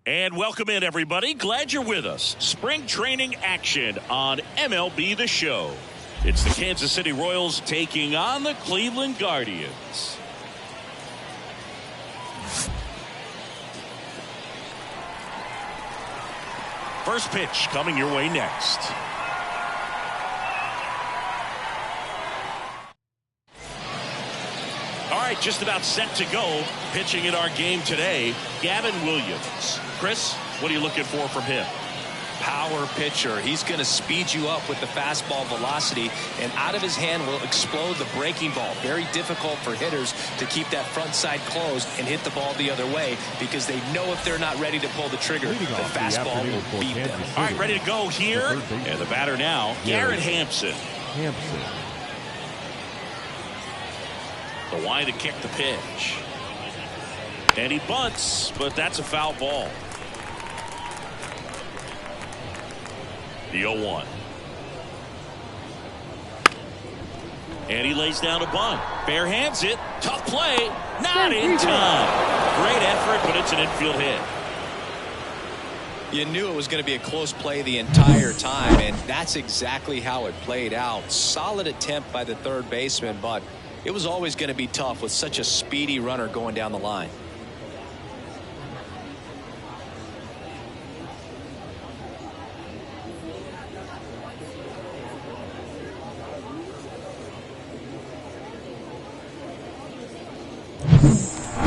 And welcome in, everybody. Glad you're with us. Spring training action on MLB The Show. It's the Kansas City Royals taking on the Cleveland Guardians. First pitch coming your way next. All right, just about set to go. Pitching in our game today, Gavin Williams. Chris, what are you looking for from him? Power pitcher. He's going to speed you up with the fastball velocity, and out of his hand will explode the breaking ball. Very difficult for hitters to keep that front side closed and hit the ball the other way, because they know if they're not ready to pull the trigger, the fastball will beat them. All right, ready to go here. And the batter now, Garrett Hampson. The line to kick the pitch. And he bunts, but that's a foul ball. The 0-1. And he lays down a bunt. Bare hands it. Tough play. Not in time. Great effort, but it's an infield hit. You knew it was going to be a close play the entire time, and that's exactly how it played out. Solid attempt by the third baseman, but it was always going to be tough with such a speedy runner going down the line.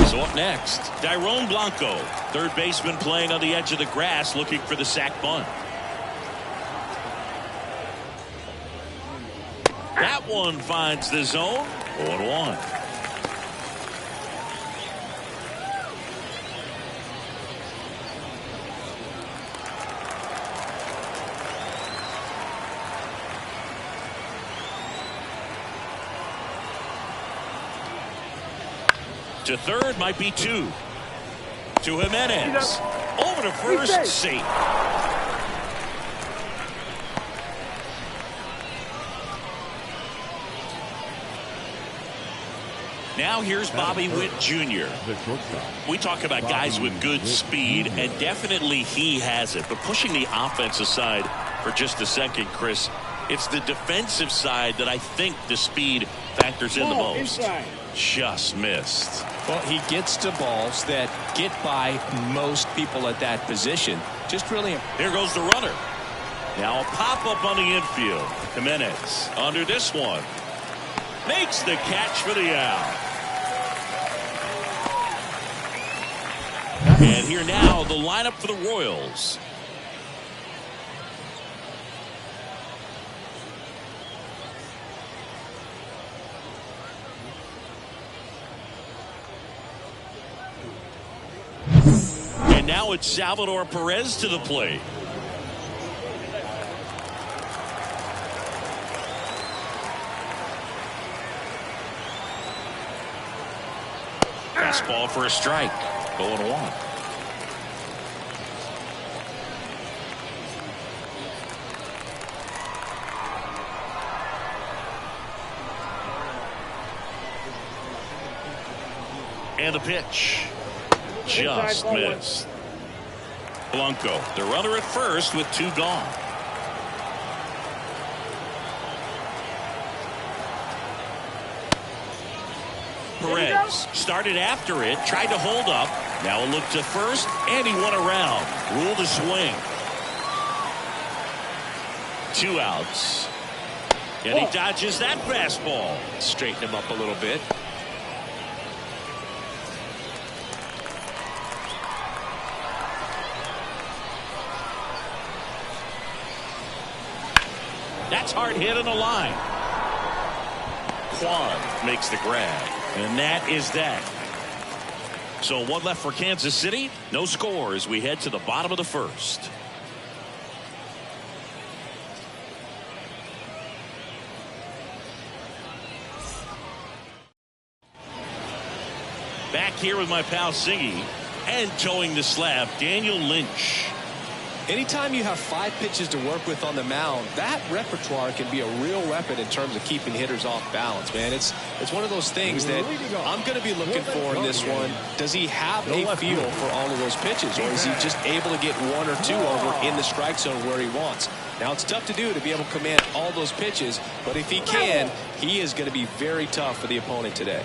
So up next, Dairon Blanco, third baseman playing on the edge of the grass, looking for the sac bunt. That one finds the zone. 0-1. To third, might be two. To Jimenez. Over to first, safe. Now here's Bobby Witt Jr. We talk about guys with good speed, and definitely he has it. But pushing the offense aside for just a second, Chris, it's the defensive side that I think the speed factors in the most. Just missed. Well, he gets to balls that get by most people at that position. Just really. Here goes the runner. Now a pop-up on the infield. Jimenez under this one. Makes the catch for the out. And here now, the lineup for the Royals. And now it's Salvador Perez to the plate. Fastball for a strike. 0-1. And the pitch. Just missed. Blanco, the runner at first with two gone. Perez started after it, tried to hold up. Now a look to first, and he went around. Ruled a swing. 2 outs. And he dodges that fastball. Straighten him up a little bit. That's hard hit on the line. Kwan makes the grab. And that is that. So one left for Kansas City. No score as we head to the bottom of the first. Back here with my pal Siggy, and towing the slab, Daniel Lynch. Anytime you have 5 pitches to work with on the mound, that repertoire can be a real weapon in terms of keeping hitters off balance, man. It's one of those things that I'm going to be looking for in this one. Does he have a feel for all of those pitches, or is he just able to get 1 or 2 over in the strike zone where he wants? Now, it's tough to do to be able to command all those pitches, but if he can, he is going to be very tough for the opponent today.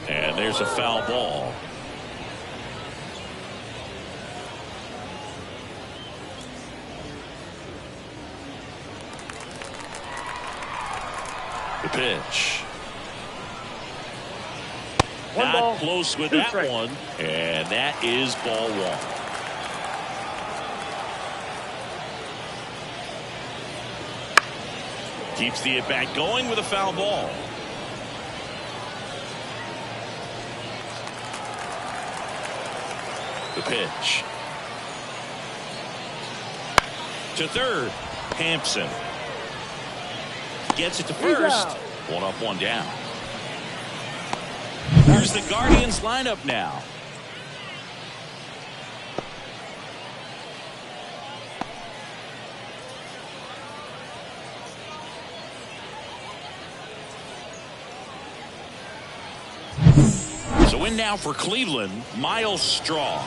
And there's a foul ball. The pitch. Not close with that one. And that is ball 1. Keeps the at-bat going with a foul ball. The pitch. To third. Hampson. Gets it to first. 1 up, 1 down. Here's the Guardians lineup now. So in now for Cleveland, Miles Straw.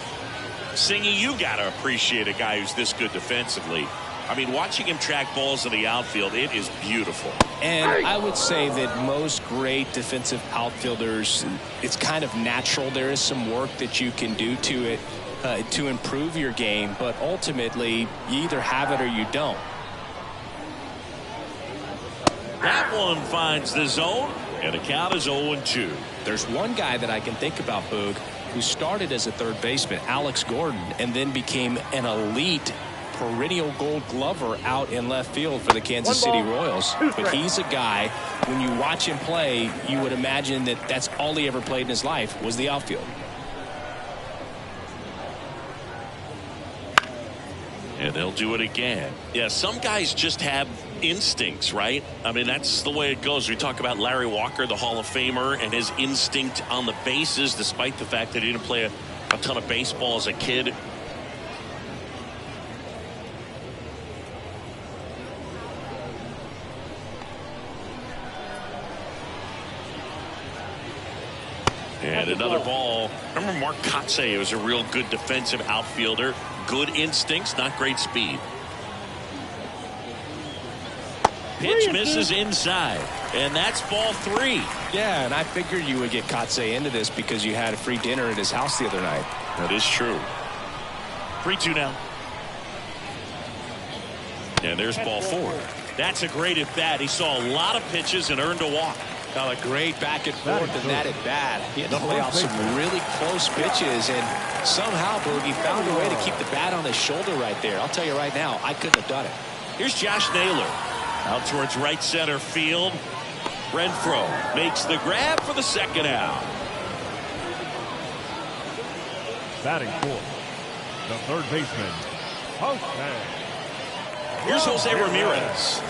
Singy, you got to appreciate a guy who's this good defensively. I mean, watching him track balls in the outfield, it is beautiful. And I would say that most great defensive outfielders, it's kind of natural. There is some work that you can do to it to improve your game, but ultimately, you either have it or you don't. That one finds the zone, and the count is 0-2. There's one guy that I can think about, Boog, who started as a third baseman, Alex Gordon, and then became an elite perennial gold glover out in left field for the Kansas City Royals. But he's a guy, when you watch him play, you would imagine that that's all he ever played in his life was the outfield. And they'll do it again. Yeah, some guys just have instincts, right? I mean, that's the way it goes. We talk about Larry Walker, the Hall of Famer, and his instinct on the bases, despite the fact that he didn't play a ton of baseball as a kid. And another ball. Remember Mark Kotsay was a real good defensive outfielder. Good instincts, not great speed. Pitch misses inside. And that's ball 3. Yeah, and I figured you would get Kotsay into this because you had a free dinner at his house the other night. That is true. 3-2 now. And there's ball 4. That's a great at bat. He saw a lot of pitches and earned a walk. Now a great back and forth and that at bat. He had to play off some really close pitches, and somehow, Boogie, found a way to keep the bat on his shoulder right there. I'll tell you right now, I couldn't have done it. Here's Josh Naylor. Out towards right center field. Renfroe makes the grab for the second out. Batting fourth, the third baseman, Jose. Here's Jose Ramirez.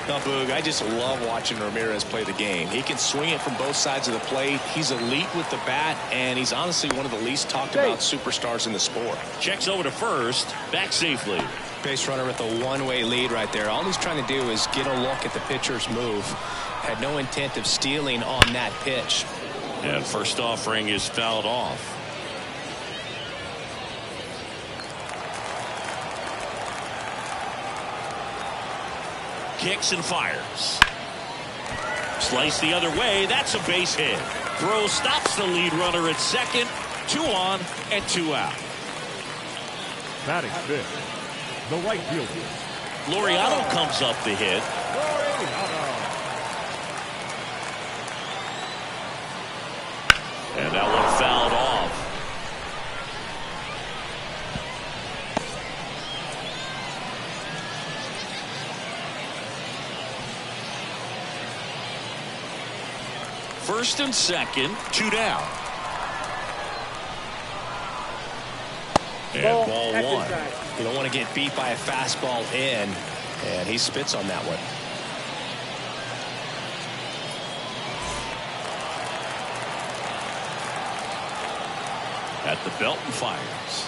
Now, Boog, I just love watching Ramirez play the game. He can swing it from both sides of the plate. He's elite with the bat, and he's honestly one of the least talked about superstars in the sport. Checks over to first, back safely. Base runner with a one-way lead right there. All he's trying to do is get a look at the pitcher's move. Had no intent of stealing on that pitch. And first offering is fouled off. Kicks and fires. Slice the other way. That's a base hit. Throw stops the lead runner at second. 2 on and 2 out. Batting fifth, the right fielder, Laureano comes up the hit. And that one fouled off. First and second, 2 down. And ball 1. You don't want to get beat by a fastball in, and he spits on that one. At the belt and fires.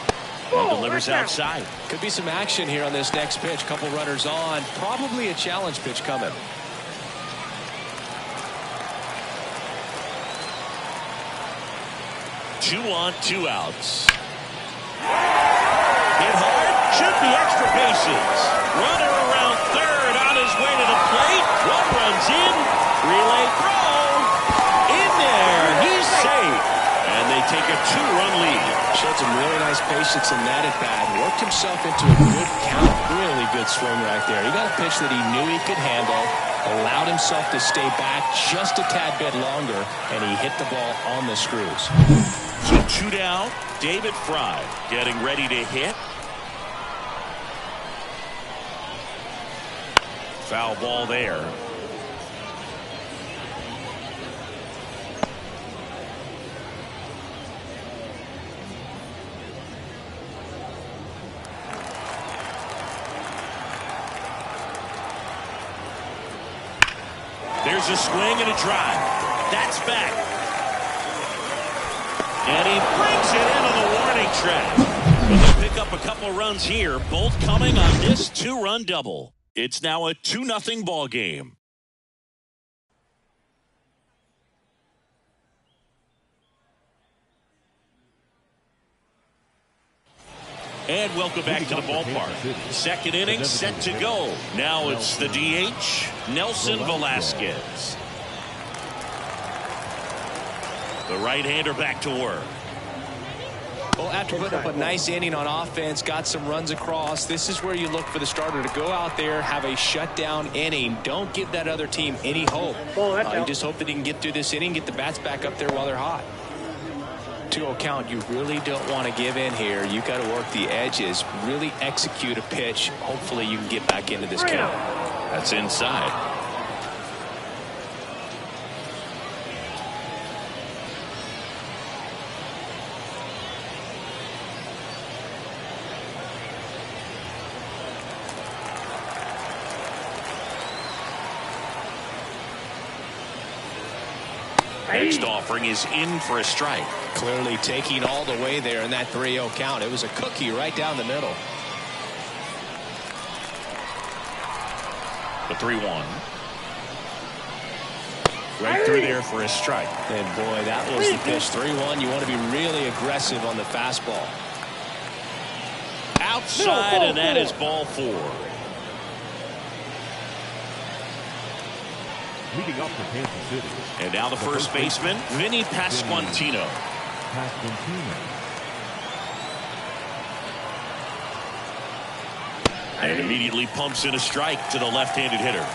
And delivers outside. Could be some action here on this next pitch. Couple runners on. Probably a challenge pitch coming. 2 on, 2 outs. Hit hard. Should be extra bases. Runner around third on his way to the plate. One runs in. Relay throw. In there. He's safe. And they take a 2-run lead. Showed some really nice patience in that at bat. Worked himself into a good count. Really good swing right there. He got a pitch that he knew he could handle. Allowed himself to stay back just a tad bit longer. And he hit the ball on the screws. So 2 down. David Fry getting ready to hit. Foul ball there. There's a swing and a drive. That's back. And he brings it into the warning track. But they'll pick up a couple runs here, both coming on this 2-run double. It's now a 2-0 ball game. And welcome back to the ballpark. Second inning set to go. Now it's the DH, Nelson Velasquez. The right-hander back to work. Well, after putting up a nice inning on offense, got some runs across, this is where you look for the starter to go out there, have a shutdown inning. Don't give that other team any hope. You just hope that he can get through this inning, get the bats back up there while they're hot. 2-0 count. You really don't want to give in here. You got to work the edges, really execute a pitch. Hopefully you can get back into this count. That's inside. Next offering is in for a strike. Clearly taking all the way there in that 3-0 count. It was a cookie right down the middle. The 3-1. Right through there for a strike. And boy, that was the pitch. 3-1. You want to be really aggressive on the fastball. Outside, and that is ball 4. Leading up for Kansas City. And now the first baseman, Vinny Pasquantino. And immediately pumps in a strike to the left-handed hitter.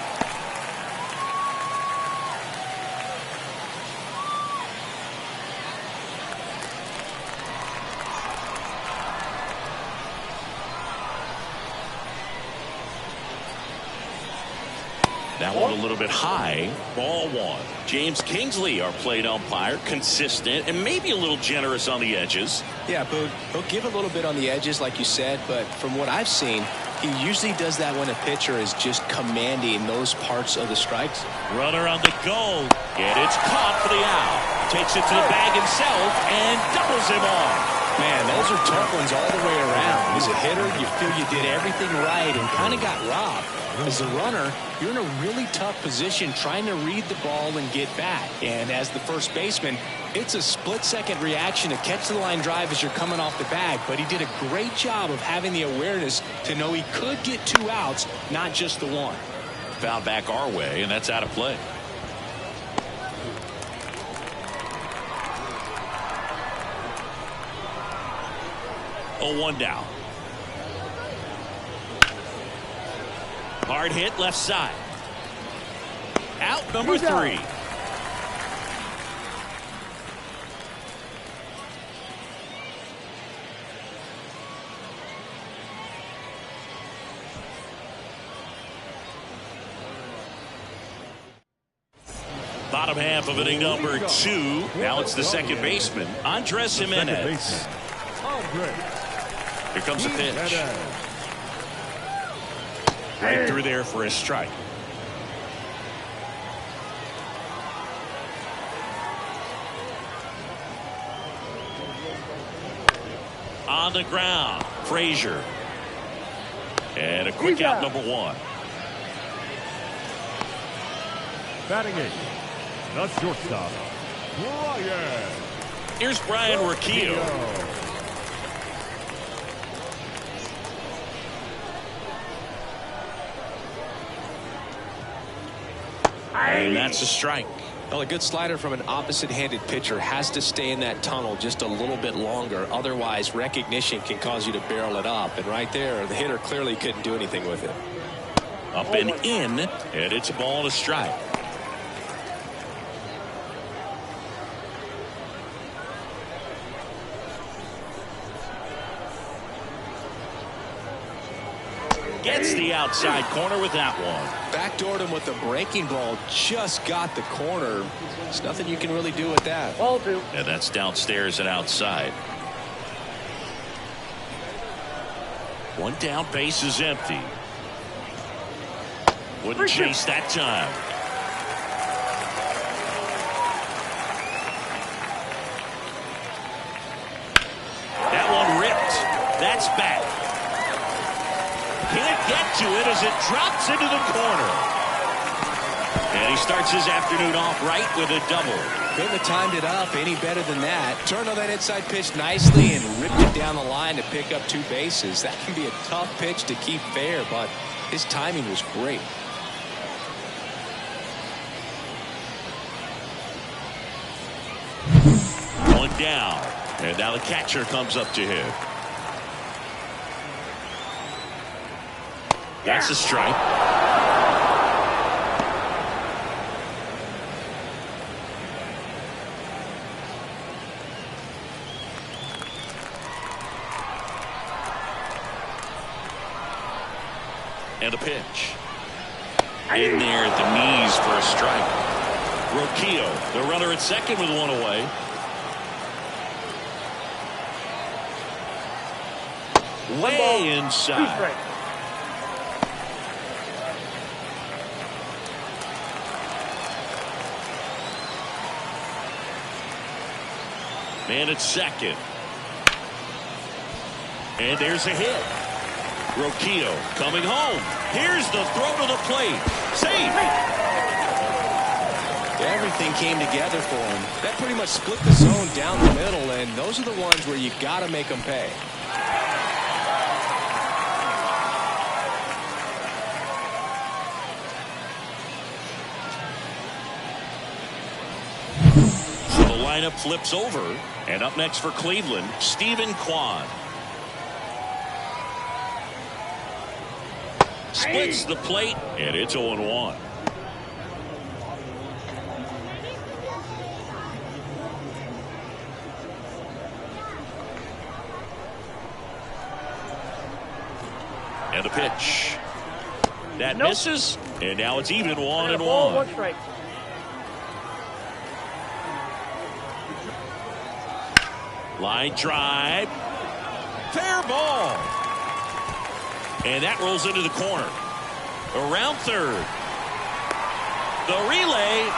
That one a little bit high. Ball 1. James Kingsley, our plate umpire, consistent and maybe a little generous on the edges. Yeah, but he'll give a little bit on the edges, like you said, but from what I've seen, he usually does that when a pitcher is just commanding those parts of the strikes. Runner on the go, and it's caught for the out. Takes it to the bag himself and doubles him off. Man, those are tough ones all the way around. As a hitter, you feel you did everything right and kind of got robbed. As a runner, you're in a really tough position trying to read the ball and get back. And as the first baseman, it's a split-second reaction to catch the line drive as you're coming off the bag. But he did a great job of having the awareness to know he could get 2 outs, not just the 1. Foul back our way, and that's out of play. Oh, 1 down. Hard hit left side. Out number 3. Bottom half of inning number 2. Now it's the second baseman, Andres Jimenez. Here comes the pitch. Right through there for a strike. On the ground, Frazier. And a quick out, number 1. Batting 8, the shortstop, Brian. Here's Brian Rocchio. And that's a strike. Well, a good slider from an opposite-handed pitcher has to stay in that tunnel just a little bit longer. Otherwise, recognition can cause you to barrel it up. And right there, the hitter clearly couldn't do anything with it. Up and in, and it's a ball and a strike. Gets the outside corner with that one. Backdoored him with the breaking ball. Just got the corner. There's nothing you can really do with that. And that's downstairs and outside. One down, base is empty. Wouldn't chase that time. That one ripped. That's back. Can't get to it as it drops into the corner. And he starts his afternoon off right with a double. Couldn't have timed it up any better than that. Turned on that inside pitch nicely and ripped it down the line to pick up 2 bases. That can be a tough pitch to keep fair, but his timing was great. One down. And now the catcher comes up to him. That's a strike. And a pitch. In there at the knees for a strike. Rocchio, the runner at second with one away. Way inside. Man at second. And there's a hit. Rocchio coming home. Here's the throw to the plate. Safe. Everything came together for him. That pretty much split the zone down the middle, and those are the ones where you got to make them pay. So the lineup flips over, and up next for Cleveland, Stephen Kwan. Splits the plate, and it's 0-1. And the pitch. That misses, and now it's even 1-1. One strike. Line drive. Fair ball. And that rolls into the corner. Around third. The relay.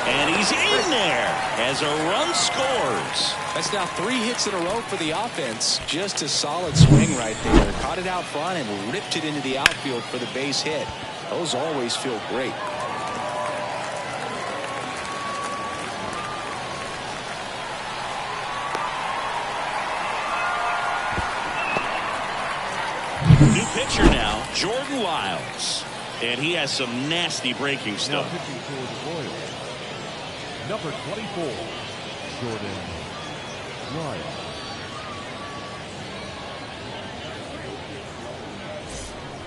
And he's in there as a run scores. That's now 3 hits in a row for the offense. Just a solid swing right there. Caught it out front and ripped it into the outfield for the base hit. Those always feel great. New pitcher now, Jordan Lyles. And he has some nasty breaking Now stuff. pitching for the Royals, number 24, Jordan Lyles.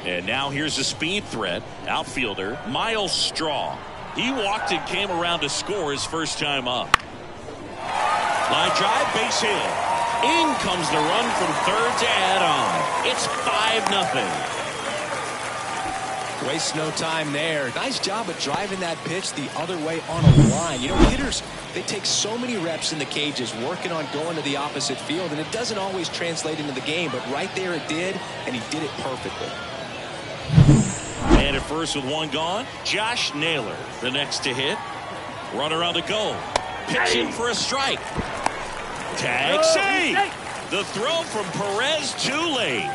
And now here's a speed threat. Outfielder Miles Straw. He walked and came around to score his first time up. Line drive, base hit. In comes the run from third to add on. It's 5-0. Waste no time there. Nice job of driving that pitch the other way on a line. You know, hitters, they take so many reps in the cages working on going to the opposite field, and it doesn't always translate into the game, but right there it did, and he did it perfectly. And at first with one gone, Josh Naylor, the next to hit. Runner on the go. Pitching for a strike. Tag save. The throw from Perez too late.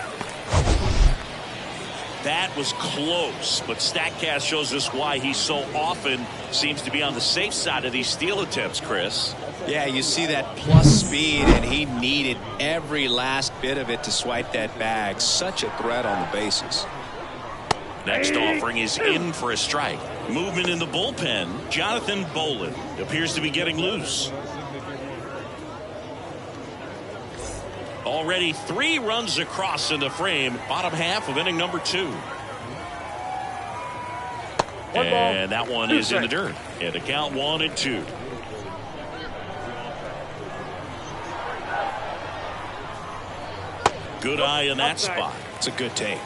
That was close, but StatCast shows us why he so often seems to be on the safe side of these steal attempts, Chris. Yeah, you see that plus speed, and he needed every last bit of it to swipe that bag. Such a threat on the bases. Next offering is in for a strike. Movement in the bullpen. Jonathan Bolin appears to be getting loose. Already 3 runs across in the frame. Bottom half of inning number 2. And that one is in the dirt. And the count 1-2. Good eye in that spot. It's a good take.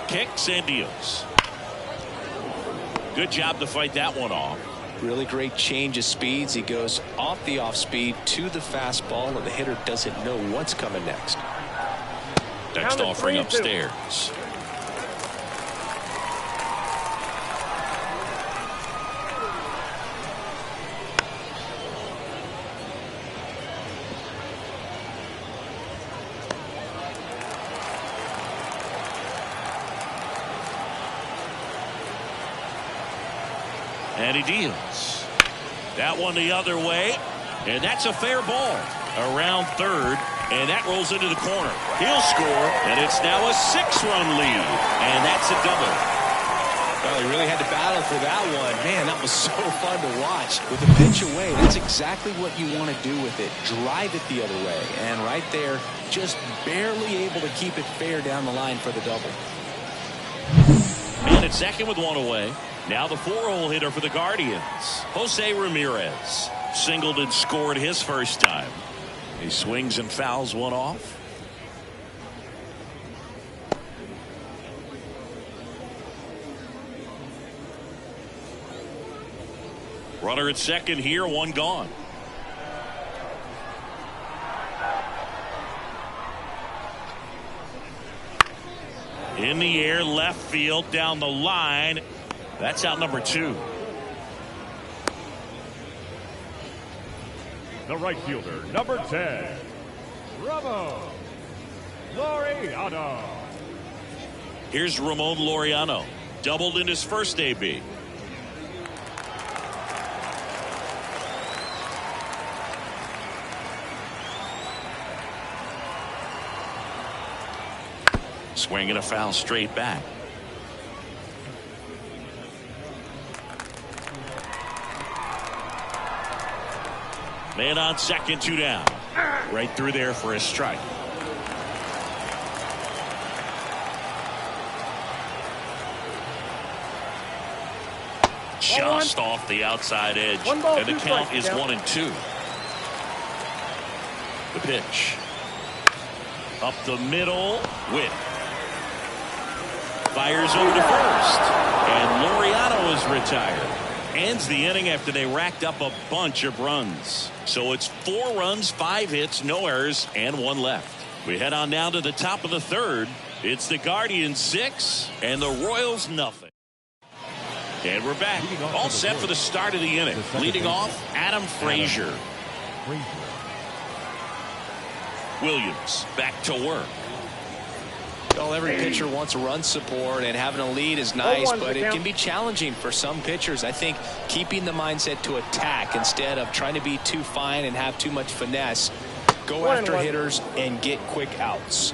Kicks and deals. Good job to fight that one off. Really great change of speeds. He goes off the off speed to the fastball, and the hitter doesn't know what's coming next. Next offering upstairs. And he deals. That one the other way. And that's a fair ball. Around third. And that rolls into the corner. He'll score. And it's now a 6-run lead. And that's a double. Well, he really had to battle for that one. Man, that was so fun to watch. With the pitch away, that's exactly what you want to do with it. Drive it the other way. And right there, just barely able to keep it fair down the line for the double. Man at second with one away. Now the 4-hole hitter for the Guardians, Jose Ramirez. Singled and scored his first time. He swings and fouls one off. Runner at second here, one gone. In the air, left field, down the line. That's out number 2. The right fielder, number 10, Ramon Laureano. Here's Ramon Laureano. Doubled in his first AB. Swing and a foul straight back. Man on second, 2 down. Right through there for a strike. Just off the outside edge. And the count is 1-2. The pitch. Up the middle. Whip. Fires over to first. And Laureano is retired. Ends the inning after they racked up a bunch of runs. So it's 4 runs, 5 hits, no errors, and 1 left. We head on down to the top of the third. It's the Guardians 6 and the Royals nothing. And we're back. All set for the start of the inning. Leading off, Adam Frazier. Williams back to work. Well, every pitcher wants run support, and having a lead is nice, but it can be challenging for some pitchers. I think keeping the mindset to attack instead of trying to be too fine and have too much finesse. Go after hitters and get quick outs.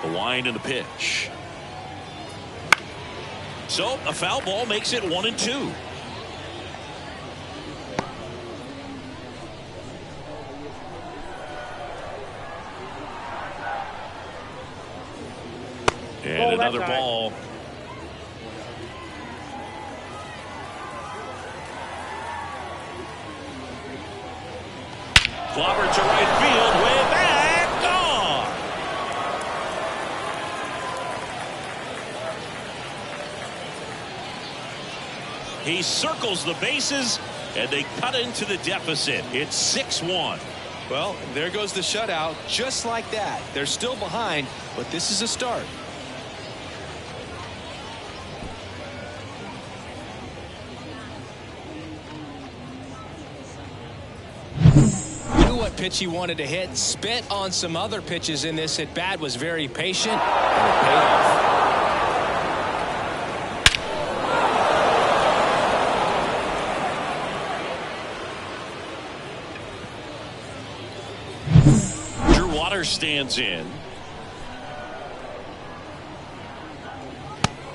The wind and the pitch. So a foul ball makes it 1-2. And another ball. Clobber to right field, way back, gone. He circles the bases, and they cut into the deficit. It's 6-1. Well, there goes the shutout, just like that. They're still behind, but this is a start. pitch he wanted to hit. Spit on some other pitches in this at bat. Was very patient. And it paid off. Stands in.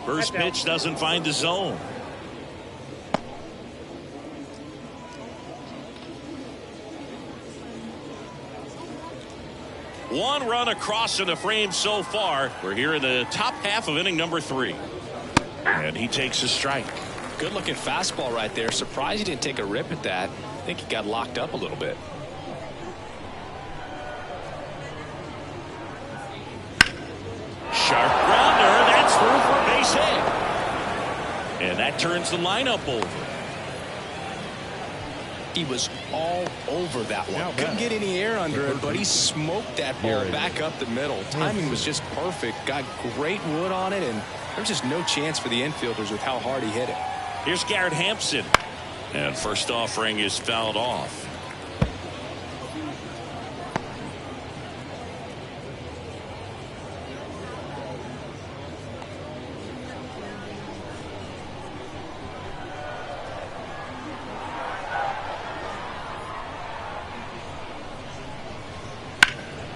First pitch doesn't find the zone. One run across in the frame so far. We're here in the top half of inning number 3. And he takes a strike. Good looking fastball right there. Surprised he didn't take a rip at that. I think he got locked up a little bit. Sharp grounder. That's through for a base hit. And that turns the lineup over. He was all over that one. Couldn't get any air under it, but he smoked that ball back up the middle. Timing was just perfect. Got great wood on it, and there's just no chance for the infielders with how hard he hit it. Here's Garrett Hampson. And first offering is fouled off.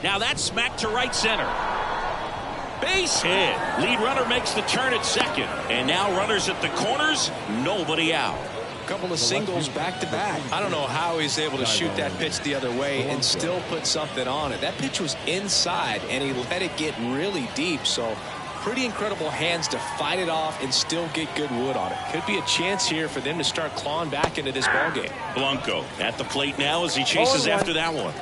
Now that's smacked to right center. Base hit. Lead runner makes the turn at second. And now runners at the corners. Nobody out. A couple of singles back to back. I don't know how he's able to shoot that pitch the other way and still put something on it. That pitch was inside and he let it get really deep. So pretty incredible hands to fight it off and still get good wood on it. Could be a chance here for them to start clawing back into this ball game. Blanco at the plate now as he chases after that one.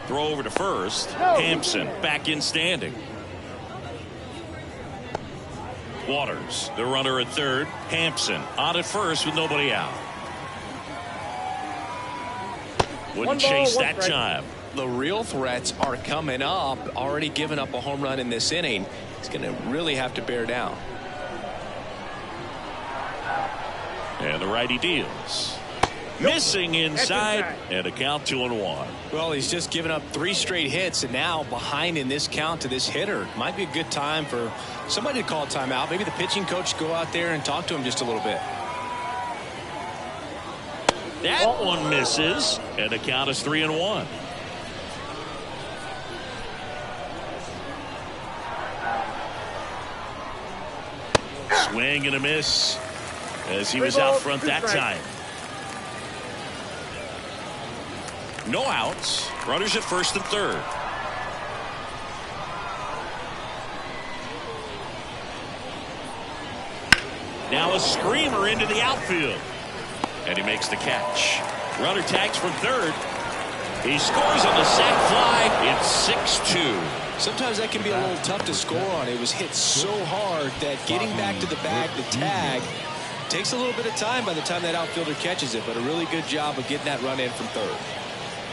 Throw over to first. Hampson back in standing. Waters, the runner at third. Hampson on at first with nobody out. Wouldn't chase that time. The real threats are coming up. Already given up a home run in this inning. He's going to really have to bear down. And the righty deals. Missing inside, and a count 2-1. Well, he's just given up 3 straight hits, and now behind in this count to this hitter. Might be a good time for somebody to call a timeout. Maybe the pitching coach go out there and talk to him just a little bit. That one misses, and the count is 3-1. Swing and a miss as he was out front that time. No outs. Runners at first and third. Now a screamer into the outfield. And he makes the catch. Runner tags from third. He scores on the sac fly. It's 6-2. Sometimes that can be a little tough to score on. It was hit so hard that getting back to the bag, the tag, takes a little bit of time by the time that outfielder catches it. But a really good job of getting that run in from third.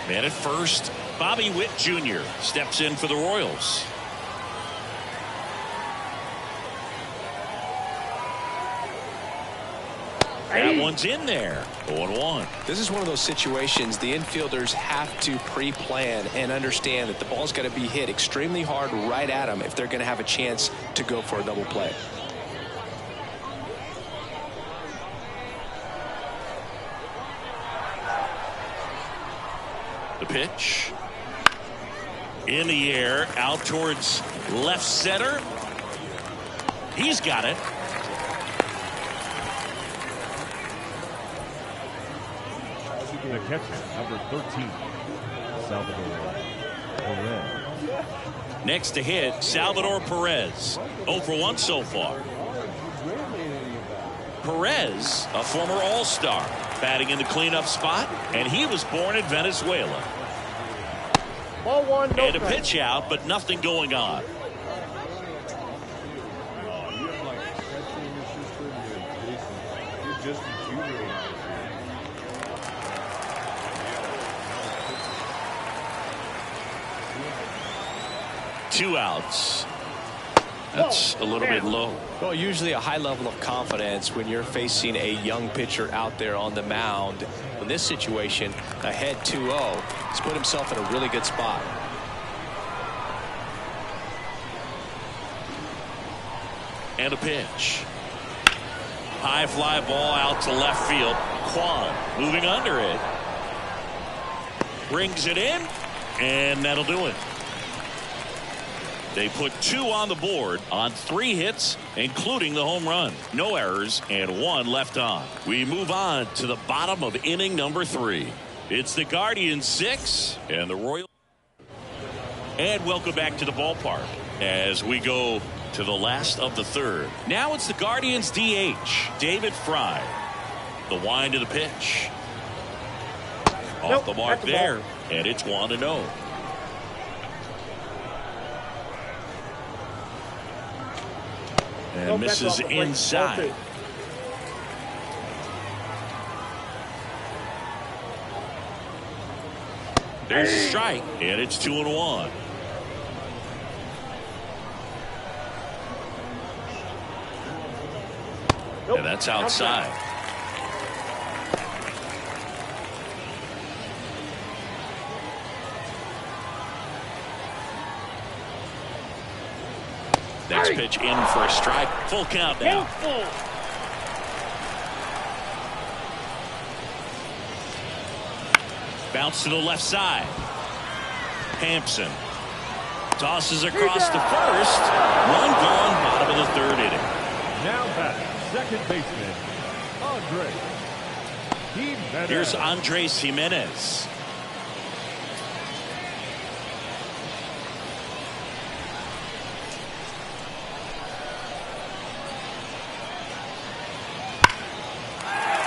Man at first, Bobby Witt Jr. steps in for the Royals. That one's in there. 0-1. This is one of those situations the infielders have to pre-plan and understand that the ball's got to be hit extremely hard right at them if they're going to have a chance to go for a double play. The pitch in the air out towards left center. He's got it. The catcher, number 13, Salvador Perez. Next to hit, Salvador Perez. 0 for 1 so far. Perez, a former All-Star, batting in the cleanup spot, and he was born in Venezuela. Ball 1, no and a pitch out, but nothing going on. Two outs. That's a little bit low. Well, usually a high level of confidence when you're facing a young pitcher out there on the mound. In this situation, ahead 2-0, he's put himself in a really good spot. And a pitch. High fly ball out to left field. Kwan moving under it. Brings it in, and that'll do it. They put 2 on the board on 3 hits, including the home run. No errors and 1 left on. We move on to the bottom of inning number 3. It's the Guardians 6 and the Royals. And welcome back to the ballpark as we go to the last of the 3rd. Now it's the Guardians DH, David Fry. The wind of the pitch. Off the mark there, and it's 1-0. And misses inside. There's a strike, and it's 2-1. And that's outside. Next pitch in for a strike. Full count now. Bounce to the left side. Hampson tosses across the first. 1 gone, bottom of the 3rd inning. Now back, second baseman, Andres Jimenez. Here's Andres Jimenez.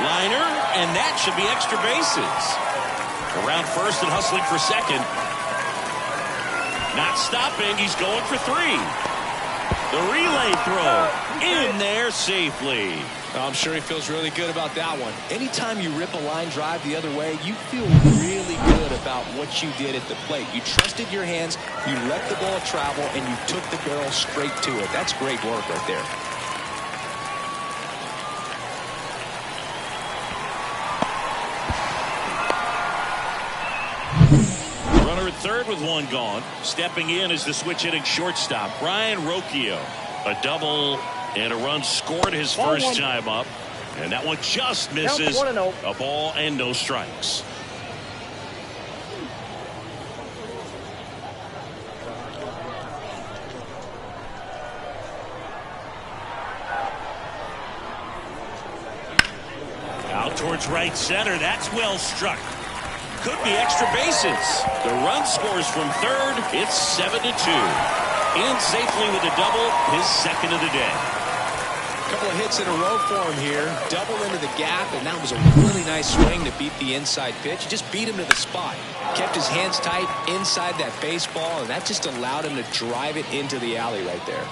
Liner, and that should be extra bases. Around first and hustling for second. Not stopping, he's going for 3. The relay throw in there safely. I'm sure he feels really good about that one. Anytime you rip a line drive the other way, you feel really good about what you did at the plate. You trusted your hands, you let the ball travel, and you took the barrel straight to it. That's great work right there. Runner at third with 1 gone. Stepping in is the switch hitting shortstop, Brian Rocchio. A double and a run scored his first time up. And that one just misses. A ball and no strikes. Out towards right center. That's well struck. Could be extra bases. The run scores from third. It's 7-2. In safely with a double, his second of the day. A couple of hits in a row for him here. Double into the gap, and that was a really nice swing to beat the inside pitch. He just beat him to the spot. Kept his hands tight inside that baseball, and that just allowed him to drive it into the alley right there.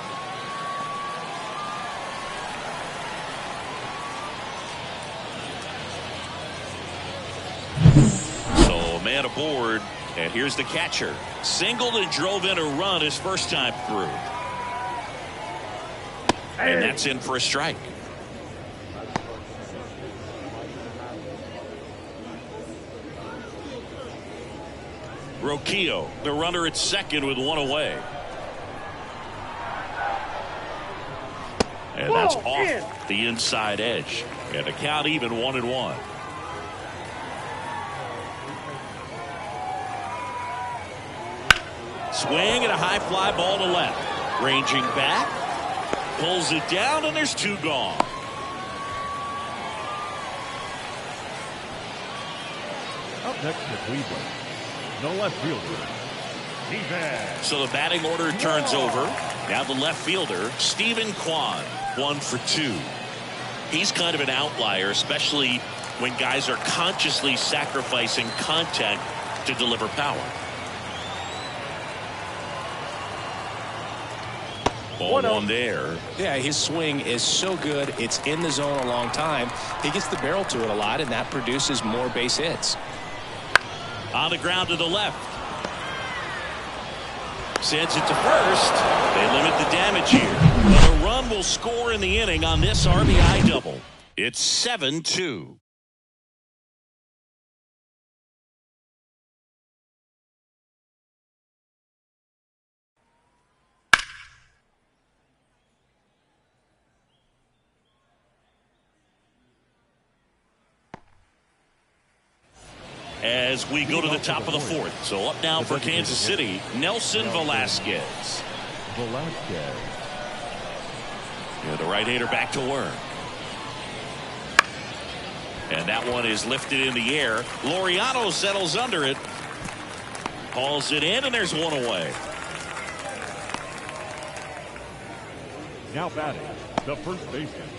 Man aboard, and here's the catcher. Singled and drove in a run his first time through. And that's in for a strike. Rocchio, the runner at second with 1 away. And that's off the inside edge. And the count even 1-1. Swing and a high fly ball to left. Ranging back. Pulls it down, and there's 2 gone. Up next to Cleveland, the left fielder, Stephen. So the batting order turns over. Now the left fielder, Stephen Kwan, 1 for 2. He's kind of an outlier, especially when guys are consciously sacrificing contact to deliver power. Ball 1 there. Yeah, his swing is so good. It's in the zone a long time. He gets the barrel to it a lot, and that produces more base hits. On the ground to the left. Sends it to first. They limit the damage here. But a run will score in the inning on this RBI double. It's 7-2. As we go to the top of the fourth. So up now for Kansas City, Nelson Velasquez. Yeah, the right-hander back to work. And that one is lifted in the air. Laureano settles under it. Hauls it in, and there's one away. Now batting, the first baseman.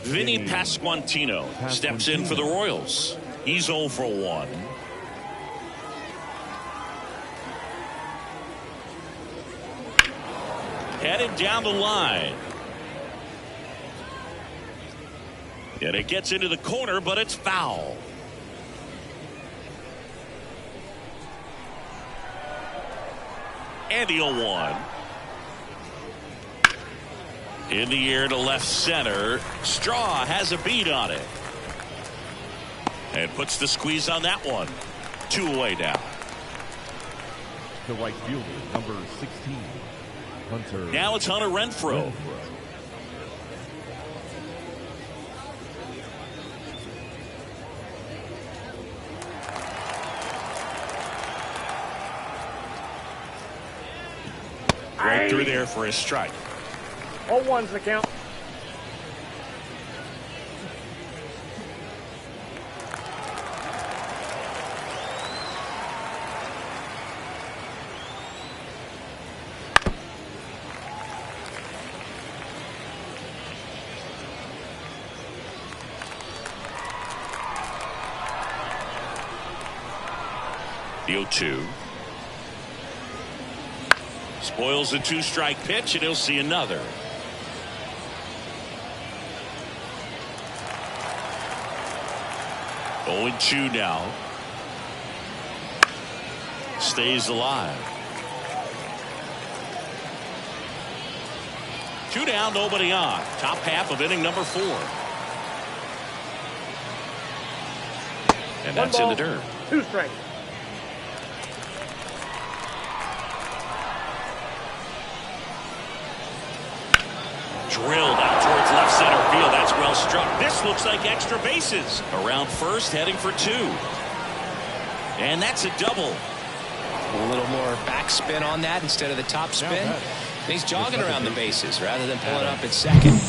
Vinny Pasquantino steps in for the Royals. He's 0 for 1. Headed down the line. And it gets into the corner, but it's foul. And the 0-1. In the air to left center. Straw has a beat on it. And puts the squeeze on that one. 2 away now. The right fielder, number 16, Hunter. Now it's Hunter Renfroe. Right through there for a strike. 0-1's the count. The 0-2. Spoils a 2-strike pitch, and he'll see another. Oh, 0-2 now. Stays alive. 2 down, nobody on. Top half of inning number 4. And that's in the dirt. 2 strikes. Drilled out towards left center field. That's well struck. This looks like extra bases. Around first, heading for 2. And that's a double. A little more backspin on that instead of the top spin. And he's jogging around the bases rather than pulling up at second.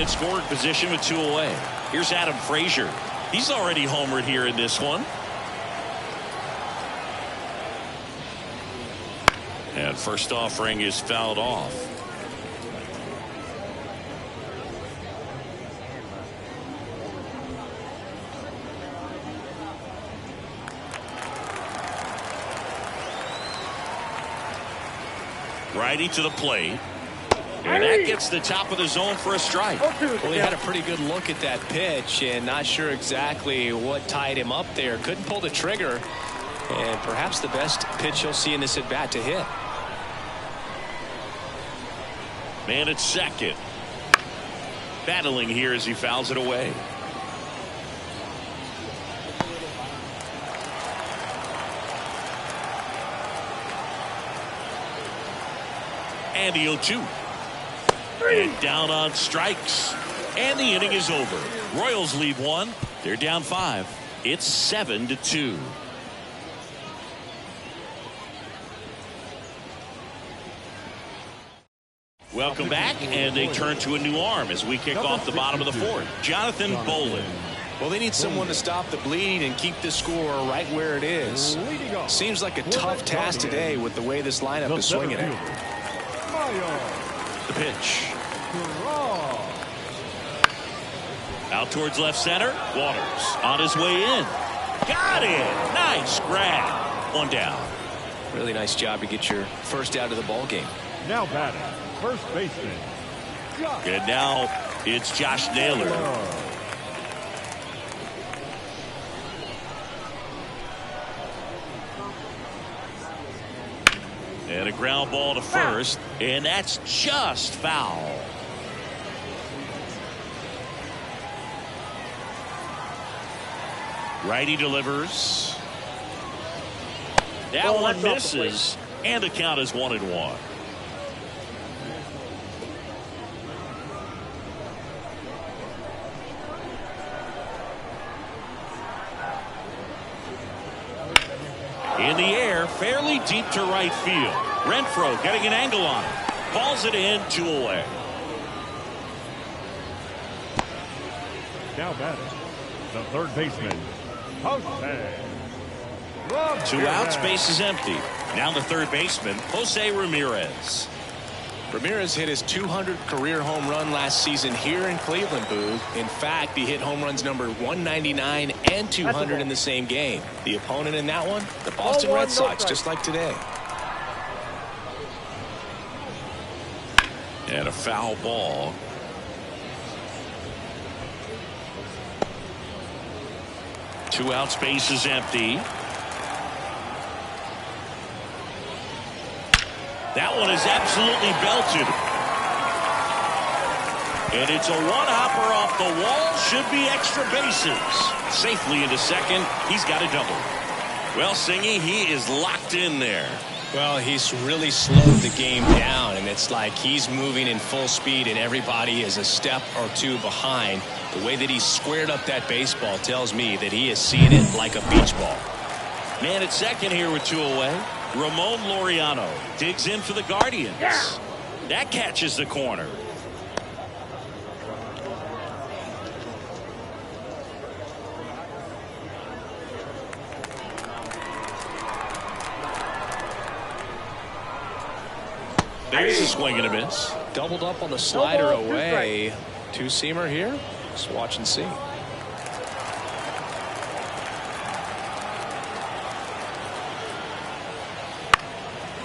Scoring position with 2 away. Here's Adam Frazier. He's already homered here in this one. And first offering is fouled off. Righty to the plate. And that gets the top of the zone for a strike. Well, he had a pretty good look at that pitch and not sure exactly what tied him up there. Couldn't pull the trigger. And perhaps the best pitch you'll see in this at-bat to hit. Man at second. Battling here as he fouls it away. And the 0-2. And down on strikes. And the inning is over. Royals lead 1. They're down 5. It's 7-2. Welcome back, and they turn to a new arm as we kick off the bottom of the 4th. Jonathan Bolin. Well, they need someone to stop the bleed and keep the score right where it is. Seems like a tough task today with the way this lineup is swinging it. The pitch. Out towards left center. Waters on his way in. Got it. Nice grab. 1 down. Really nice job to get your first out of the ball game. Now batting, first baseman. And now it's Josh Naylor. And a ground ball to first, and that's just foul. Righty delivers. That one misses, and the count is 1-1. In the air, fairly deep to right field. Renfroe getting an angle on it. Calls it in, 2 away. Now batting, the third baseman. Jose. 2 outs, base is empty. Now the third baseman, Jose Ramirez. Ramirez hit his 200th career home run last season here in Cleveland, Booth. In fact, he hit home runs number 199 and 200 in the same game. The opponent in that one, the Boston Red Sox, just like today. And a foul ball. Two outs, base is empty. That one is absolutely belted. And it's a one-hopper off the wall. Should be extra bases. Safely into second. He's got a double. Well, Singy, he is locked in there. Well, he's really slowed the game down, and it's like he's moving in full speed, and everybody is a step or two behind. The way that he squared up that baseball tells me that he is seeing it like a beach ball. Man at second here with 2 away. Ramon Laureano digs in for the Guardians. That catches the corner. There's a swing and a miss. Doubled up on the slider away. Two-seamer here. Just watch and see.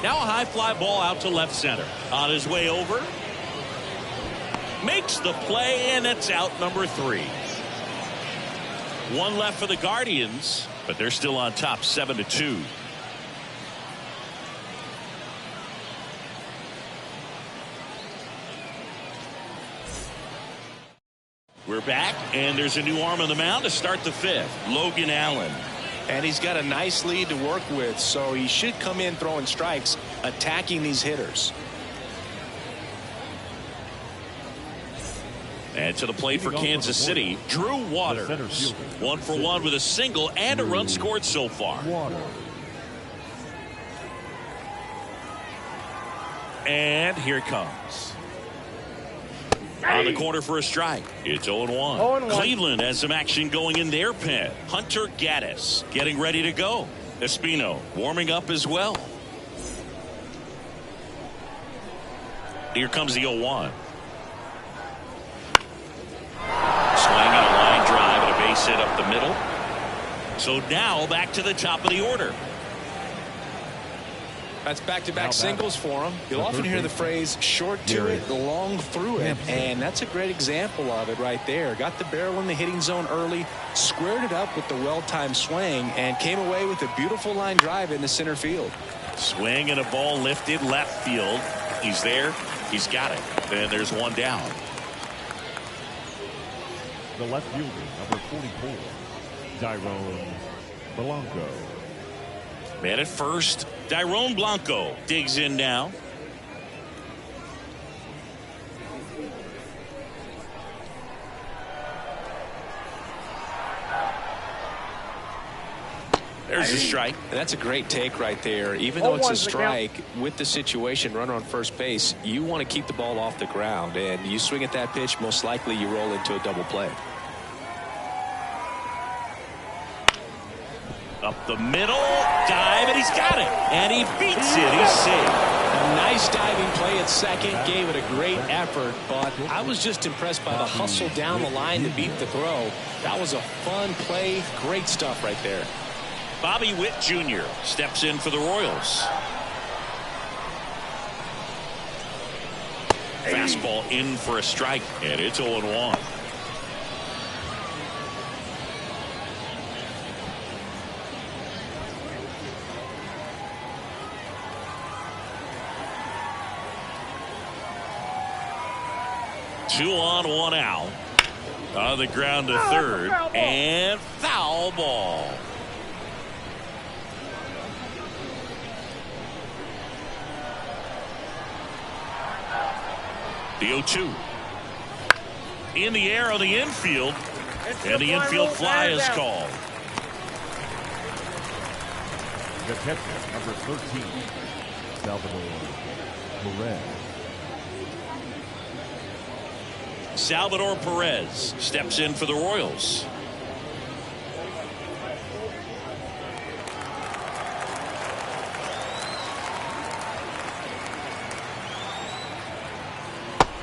Now a high fly ball out to left center. On his way over. Makes the play, and it's out number 3. 1 left for the Guardians, but they're still on top 7-2. We're back, and there's a new arm on the mound to start the 5th. Logan Allen. And he's got a nice lead to work with, so he should come in throwing strikes, attacking these hitters. And to the plate for Kansas City, Drew Waters. 1 for 1 with a single and a run scored so far. And here it comes. On the corner for a strike. It's 0-1. Cleveland has some action going in their pen. Hunter Gaddis getting ready to go. Espino warming up as well. Here comes the 0-1. Swing and a line drive and a base hit up the middle. So now back to the top of the order. That's back-to-back singles for him. You'll often hear the phrase short to it, long through it, and that's a great example of it right there. Got the barrel in the hitting zone early, squared it up with the well-timed swing, and came away with a beautiful line drive into center field. Swing and a ball lifted left field. He's there. He's got it. And there's one down. The left fielder, number 44, Dairon Blanco. Man at first, Dairon Blanco digs in now. There's a strike. And that's a great take right there. Even though it's a strike, with the situation, runner on first base, you want to keep the ball off the ground. And you swing at that pitch, most likely you roll into a double play. Up the middle, dive, and he's got it. And he beats it. He's safe. A nice diving play at second, gave it a great effort, but I was just impressed by the hustle down the line to beat the throw. That was a fun play. Great stuff right there. Bobby Witt Jr. steps in for the Royals. Fastball in for a strike, and it's 0-1. Two on, one out. On the ground to third, and foul ball. The 0-2. In the air on the infield, and the infield fly is called. The catcher, number 13, Salvador Perez. Salvador Perez steps in for the Royals.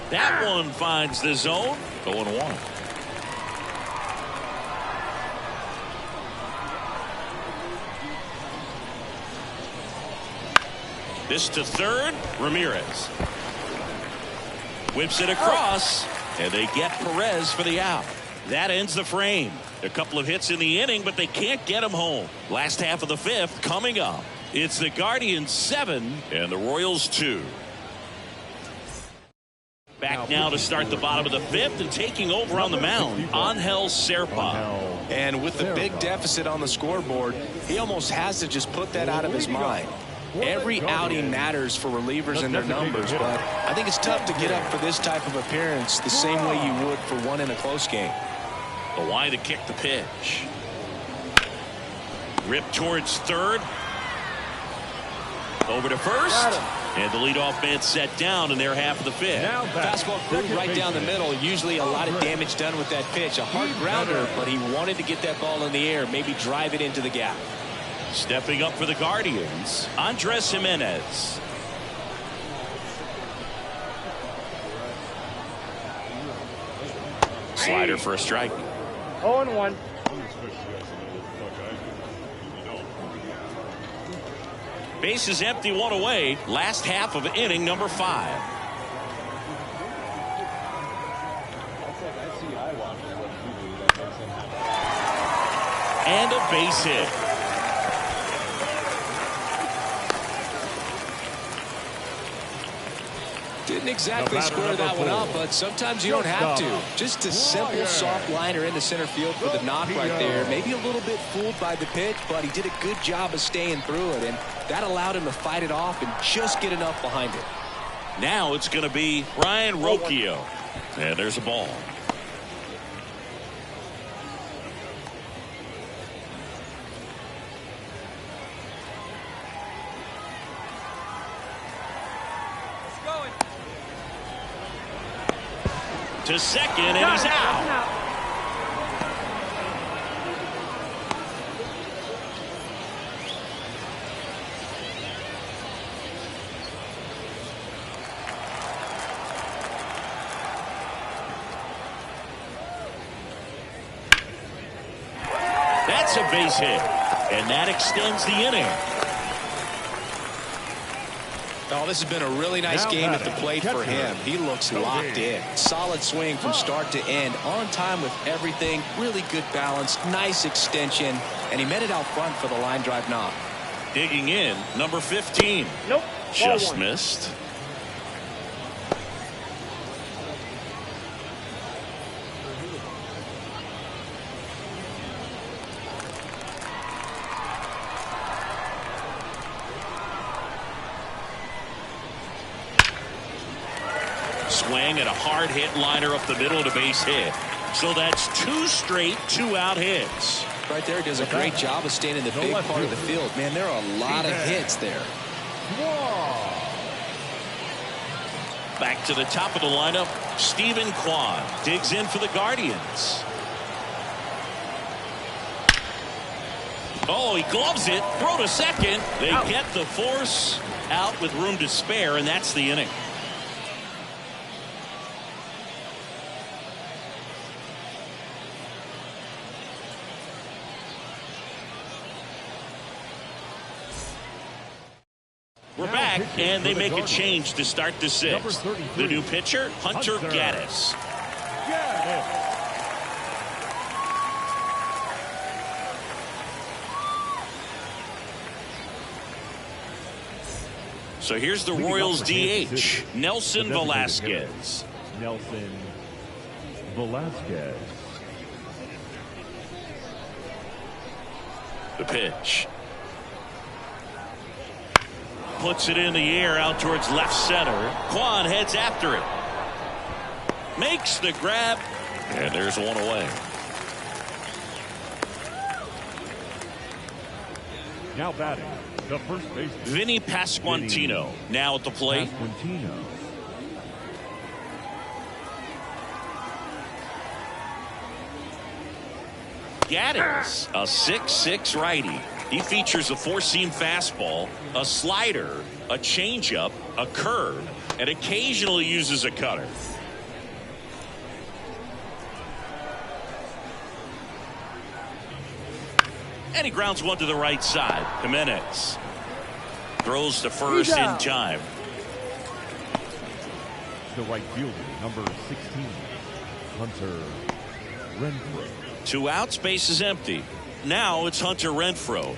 That one finds the zone. 0-1. This to third. Ramirez whips it across, and they get Perez for the out. That ends the frame. A couple of hits in the inning, but they can't get him home. Last half of the fifth coming up. It's the Guardians 7 and the Royals 2. Back now to start the bottom of the fifth, and taking over on the mound, Angel Serpa. And with the big deficit on the scoreboard, he almost has to just put that out of his mind. Every outing matters for relievers and their numbers, but I think it's tough to get up for this type of appearance the same way you would for one in a close game. The line to kick the pitch. Rip towards third. Over to first. And the leadoff man set down in their half of the fifth. Fastball crude right down the middle. Usually a lot of damage done with that pitch. A hard grounder, but he wanted to get that ball in the air, maybe drive it into the gap. Stepping up for the Guardians, Andres Jimenez. Slider for a strike. 0-1. Base is empty, one away. Last half of inning number 5. And a base hit. Didn't exactly square that one up, but sometimes you don't have to. Just a simple soft liner into center field for the knock right there. Maybe a little bit fooled by the pitch, but he did a good job of staying through it, and that allowed him to fight it off and just get enough behind it. Now it's going to be Ryan Rocchio. And there's a ball. To second, and he's out. That's a base hit, and that extends the inning. Oh, this has been a really nice game at the plate for him. He looks locked in. Solid swing from start to end. On time with everything. Really good balance. Nice extension. And he met it out front for the line drive knock. Digging in, number 15. Nope. Just missed. Swing and a hard hit liner up the middle to base hit. So that's 2 straight 2-out hits. Right there, does a great job of staying in the big part of the field. Man, there are a lot of hits there. Back to the top of the lineup, Stephen Kwan digs in for the Guardians. Oh, he gloves it. Throw to second. They get the force out with room to spare, and that's the inning. back, and they make a change to start the sixth. The new pitcher, Hunter Gaddis. So here's the Royals DH, Nelson Velasquez. Nelson Velasquez. The pitch. Puts it in the air out towards left center. Kwan heads after it. Makes the grab. And there's one away. Now batting, the first baseman, Vinny Pasquantino now at the plate. Pasquantino. Gaddis, a 6'6" righty. He features a four-seam fastball, a slider, a changeup, a curve, and occasionally uses a cutter. And he grounds one to the right side. Jimenez throws to first in time. The right fielder, number 16, Hunter Renfroe. 2 outs, base is empty. Now it's Hunter Renfroe.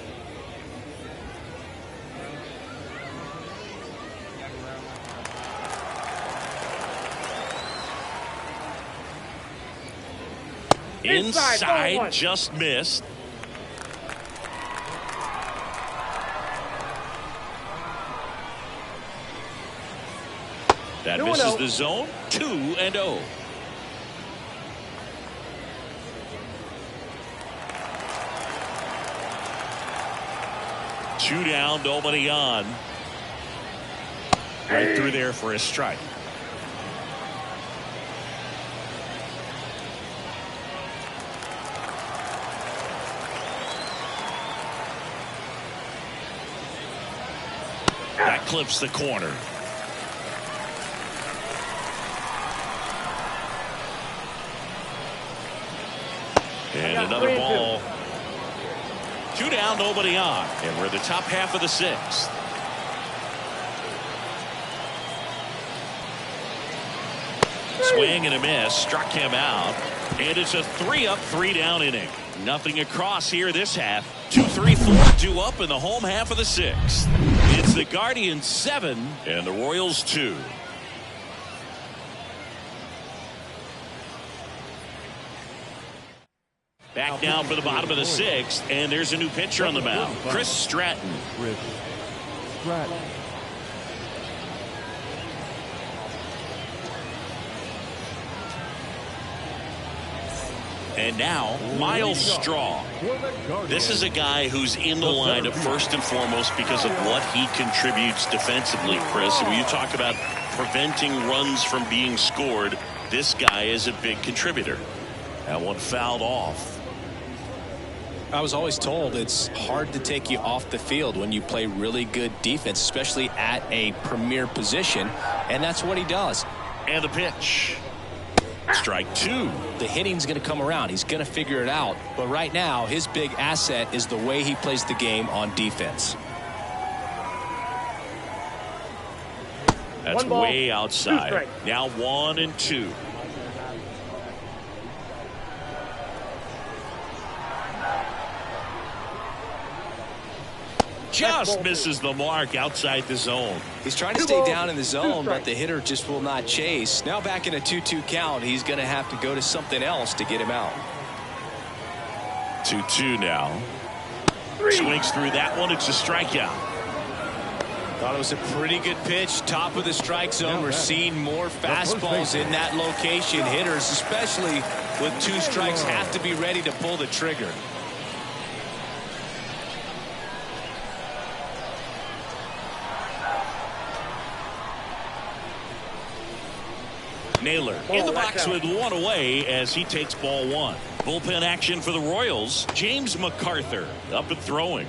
Inside, just missed. That misses the zone. 2-0. Two down, nobody on. Right through there for a strike. That clips the corner. And another ball. 2 down, nobody on. And we're the top half of the sixth. Swing and a miss. Struck him out. And it's a 3-up, 3-down inning. Nothing across here this half. 2, 3, 4 due up in the home half of the sixth. It's the Guardians 7 and the Royals 2. Back now for the bottom of the sixth, and there's a new pitcher on the mound, Chris Stratton. And now, Miles Straw. This is a guy who's in the lineup first and foremost because of what he contributes defensively, Chris. When you talk about preventing runs from being scored, this guy is a big contributor. That one fouled off. I was always told it's hard to take you off the field when you play really good defense, especially at a premier position, and that's what he does. And the pitch. Strike 2. The hitting's going to come around. He's going to figure it out. But right now, his big asset is the way he plays the game on defense. That's way outside. Now 1-2. Just misses the mark outside the zone. He's trying to stay down in the zone, but the hitter just will not chase. Now back in a 2-2 count, he's going to have to go to something else to get him out. 2-2 now. Swings through that one. It's a strikeout. Thought it was a pretty good pitch. Top of the strike zone. We're seeing more fastballs in that location. Hitters, especially with 2 strikes, have to be ready to pull the trigger. Naylor in the box with one away as he takes ball 1. Bullpen action for the Royals. James MacArthur up and throwing.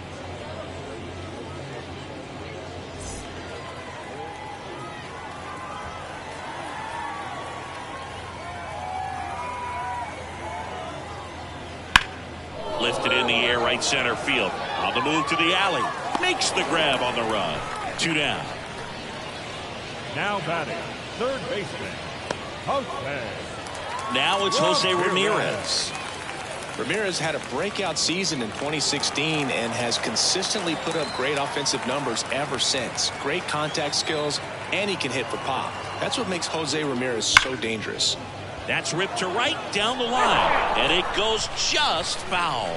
Lifted in the air, right center field. On the move to the alley. Makes the grab on the run. 2 down. Now batting, third baseman, Jose. Now it's Jose Ramirez. Ramirez had a breakout season in 2016 and has consistently put up great offensive numbers ever since. Great contact skills, and he can hit for pop. That's what makes Jose Ramirez so dangerous. That's ripped to right down the line, and it goes just foul.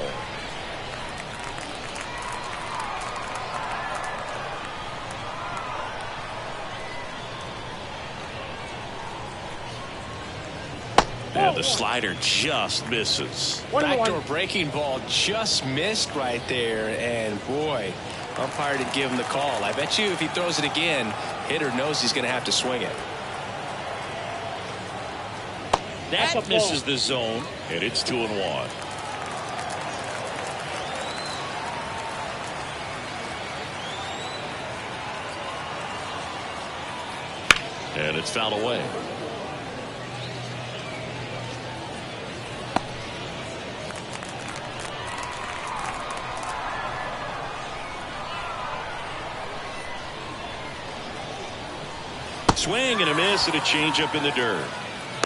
And the slider just misses. Backdoor breaking ball just missed right there, and boy, umpire didn't give him the call. I bet you if he throws it again, hitter knows he's going to have to swing it. That misses the zone, and it's 2-1. And it's fouled away. Swing and a miss and a changeup in the dirt.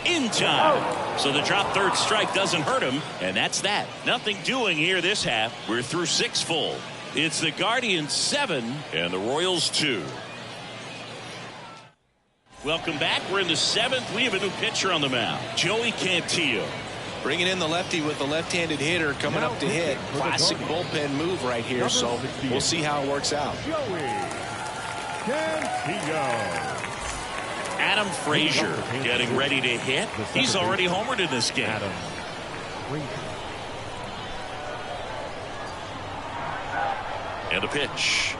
In time. So the drop third strike doesn't hurt him, and that's that. Nothing doing here this half. We're through 6 full. It's the Guardians 7 and the Royals 2. Welcome back. We're in the 7th. We have a new pitcher on the mound, Joey Cantillo. Bringing in the lefty with the left-handed hitter coming up to hit. Classic bullpen move right here, so we'll see how it works out. Joey Cantillo. Adam Frazier getting ready to hit. He's already homered in this game. And a pitch.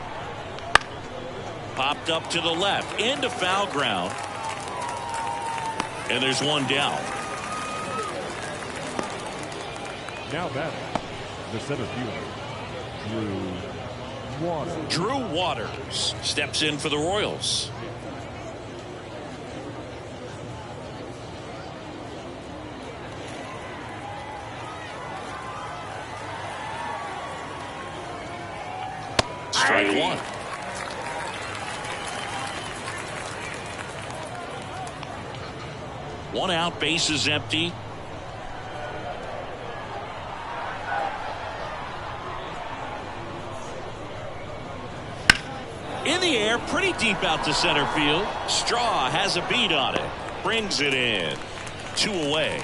Popped up to the left into foul ground. And there's one down. Now batting, the center fielder, Drew Waters steps in for the Royals. Strike one. One out, base is empty. In the air, pretty deep out to center field. Straw has a beat on it. Brings it in. 2 away.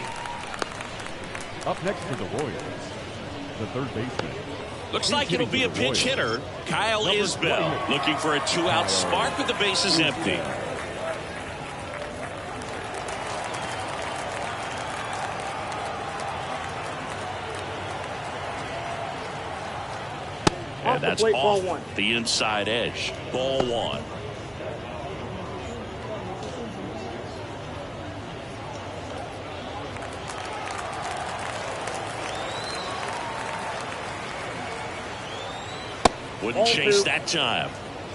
Up next for the Royals, the third baseman. Looks like it'll be a pinch hitter. Kyle Isbell looking for a 2-out spark with the bases empty. And that's off the inside edge. Ball 1. Wouldn't chase that time.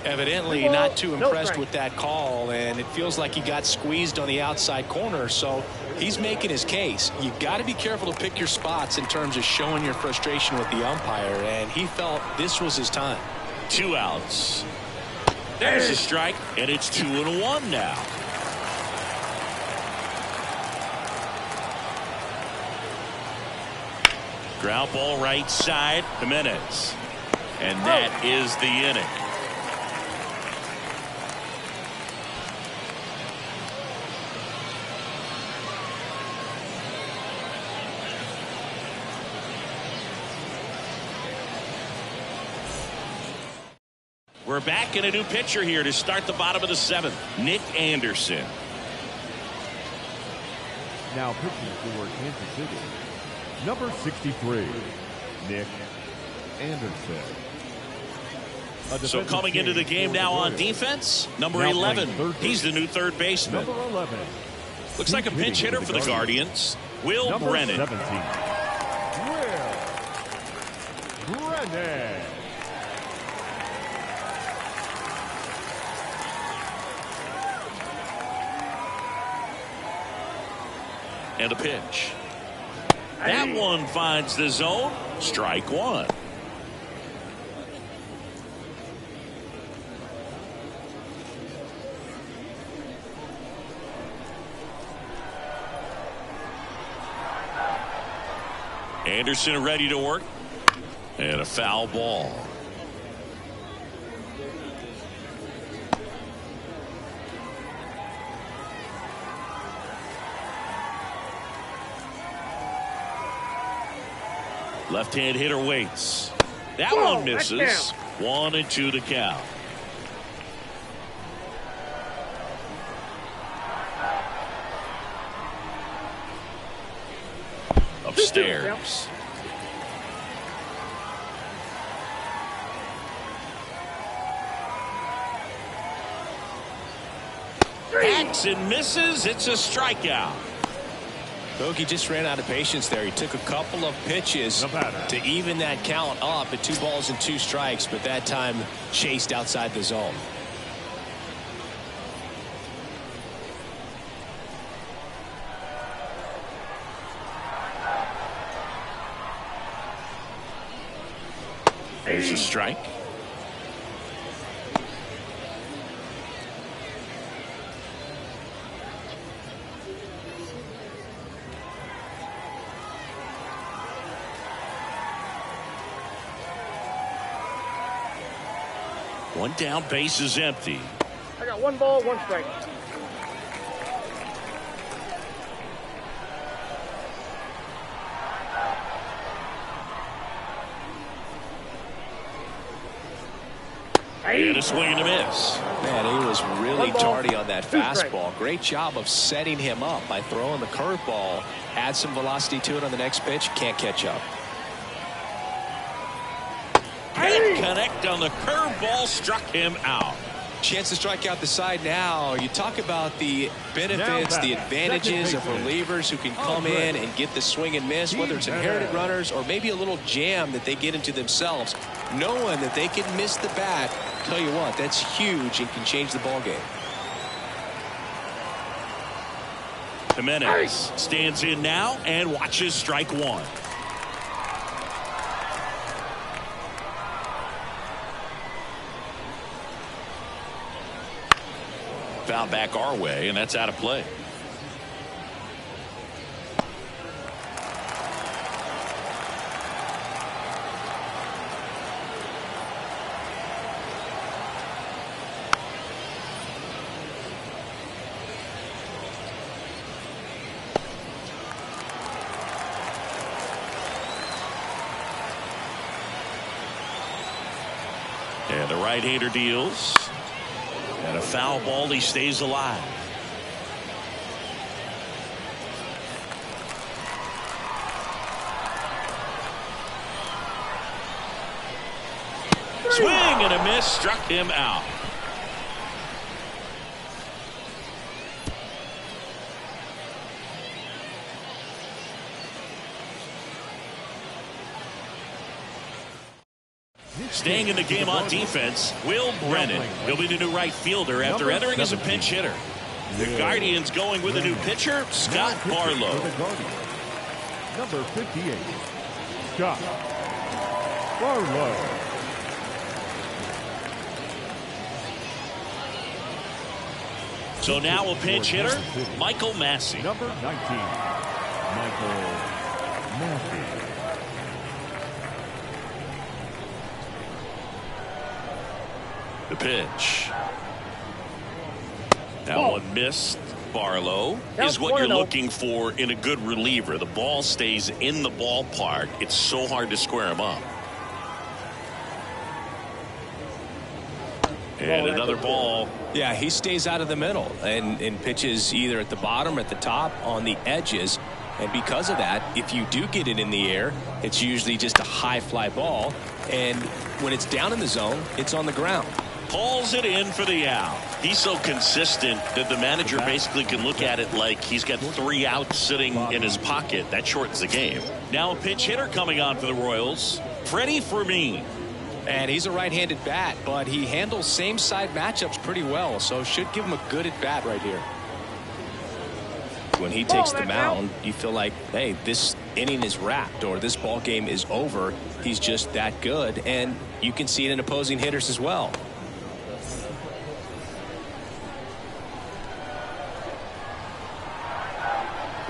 Evidently not too impressed with that call, and it feels like he got squeezed on the outside corner, so he's making his case. You got to be careful to pick your spots in terms of showing your frustration with the umpire, and he felt this was his time. 2 outs. There's a strike, and it's 2-1 now. Ground ball right side, Jimenez. And that is the inning. We're back in a new pitcher here to start the bottom of the 7th. Nick Anderson. Now pitching for Kansas City, number 63, Nick Anderson. So coming into the game now on defense, number 11. He's the new third baseman. Number 11. Looks like a pinch hitter for the Guardians. Will Number Brennan. 17. Will Brennan. And a pitch. That one finds the zone. Strike 1. Anderson ready to work. And a foul ball. Left-hand hitter waits. That one misses. 1-2 to count. Upstairs. Hacks and misses. It's a strikeout. Bogey just ran out of patience there. He took a couple of pitches to even that count up at 2 balls and 2 strikes, but that time chased outside the zone. There's a strike. One down, base is empty. I got 1 ball, 1 strike. And a swing and a miss. Man, he was really tardy on that fastball. Great job of setting him up by throwing the curveball. Add some velocity to it on the next pitch. Can't catch up. Can't connect on the curveball. Struck him out. Chance to strike out the side now. You talk about the benefits, the advantages of relievers who can come in and get the swing and miss, whether it's inherited runners or maybe a little jam that they get into themselves. Knowing that they can miss the bat, tell you what, that's huge and can change the ball game. Jimenez stands in now and watches strike 1. Foul back our way, and that's out of play. And the right-hander deals. And a foul ball, he stays alive. Swing and a miss, struck him out. Staying in the game on defense, Will Brennan. He'll be the new right fielder after entering as a pinch hitter. The Guardians going with a new pitcher, Scott Barlow. Number 58, Scott Barlow. So now a pinch hitter, Michael Massey. Number 19, Michael Massey. The pitch. That one missed. Barlow is what you're looking for in a good reliever. The ball stays in the ballpark. It's so hard to square him up. And another ball. Yeah, he stays out of the middle and pitches either at the bottom or at the top on the edges. And because of that, if you do get it in the air, it's usually just a high fly ball. And when it's down in the zone, it's on the ground. Pulls it in for the out. He's so consistent that the manager basically can look at it like he's got 3 outs sitting in his pocket. That shortens the game. Now a pinch hitter coming on for the Royals, Freddie Fermin. And he's a right-handed bat, but he handles same-side matchups pretty well, so should give him a good at-bat right here. When he takes the mound, you feel like, hey, this inning is wrapped or this ball game is over. He's just that good, and you can see it in opposing hitters as well.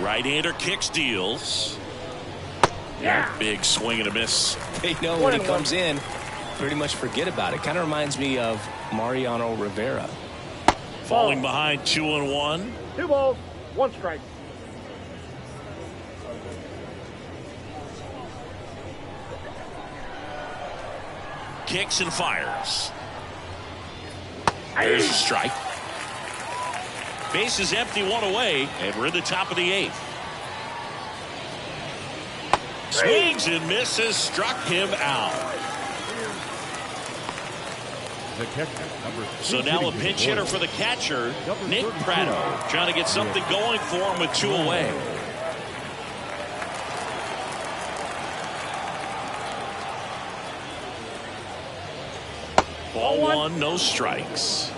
Right-hander kicks, deals. Big swing and a miss. They know when he comes in, pretty much forget about it. Kind of reminds me of Mariano Rivera. Falling behind 2-1. 2 balls, 1 strike. Kicks and fires. There's a strike. Base is empty, 1 away, and we're in the top of the 8th. Swings and misses, struck him out. The catcher, So now a pinch hitter for the catcher, Nick Pratto, trying to get something going for him with 2 away. Ball 1, no strikes.